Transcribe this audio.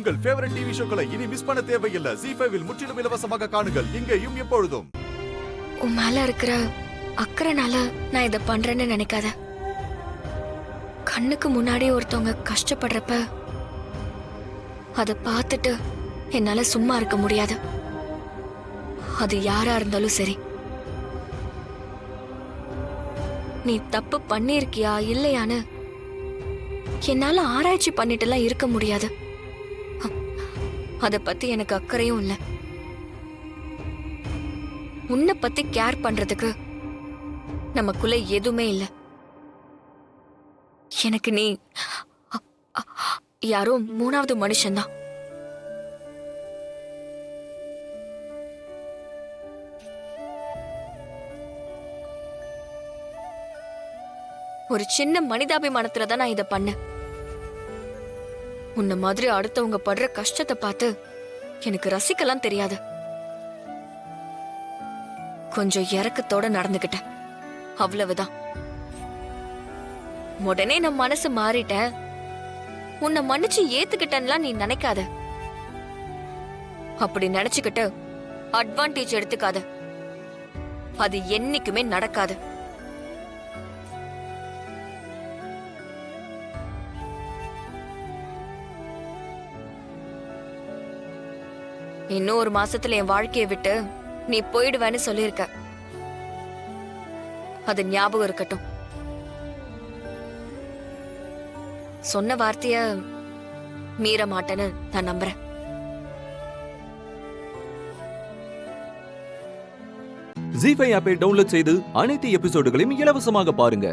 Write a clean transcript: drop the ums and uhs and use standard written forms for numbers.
உங்கள் favourite TV ஷோக்களை இனி miss பண்ண தேவையில்லை. ZEE5 இல் முற்றிலும் இலவசமாக காணுங்கள், இங்கேயும் எப்பொழுதும். உன் மேல இருக்கிற அக்கறைனால நான் இத பண்றேன்னு நினைக்காத. கண்ணுக்கு முன்னாடி ஒருத்தவங்க கஷ்டப்படுறப்ப அத பார்த்துட்டு என்னால சும்மா இருக்க முடியாது. அது யாரா இருந்தாலும் சரி. நீ தப்பு பண்ணிருக்கியா இல்லையான்னு என்னால ஆராய்ச்சி பண்ணிட்டுலாம் இருக்க முடியாது. அத பத்தி எனக்கு அக்கறையும் இல்ல. உன்னை பத்தி கேர் பண்றதுக்கு நமக்குள்ள எதுவுமே இல்ல. எனக்கு நீ யாரோ மூணாவது மனுஷன்தான். ஒரு சின்ன மனிதாபிமானத்துல தான் நான் இத பண்ணேன். உன்ன மாதிரி அடுத்தவங்க படுற கஷ்டத்தை பார்த்து எனக்கு ரசிக்கலாம் தெரியாது. கொஞ்சம் இரக்கத்தோட நடந்துகிட்டேன், அவ்வளவுதான். உடனே நான் மனசு மாறிட்டேன், உன்னை மன்னிச்சு ஏத்துக்கிட்டேன்லாம் நீ நினைக்காத. அப்படி நினைச்சுக்கிட்டு அட்வான்டேஜ் எடுத்துக்காத. அது என்னைக்குமே நடக்காது. இன்னும் ஒரு மாசத்துல என் வாழ்க்கையை விட்டு நீ போயிடுவேன்னு சொல்லியிருக்க. அது ஞாபகம் இருக்கட்டும். சொன்ன வார்த்தைய மீற மாட்டேன்னு நான் நம்புறேன். ZEE5 ஆப்பை டவுன்லோட் செய்து அனைத்து எபிசோடுகளையும் இலவசமாக பாருங்க.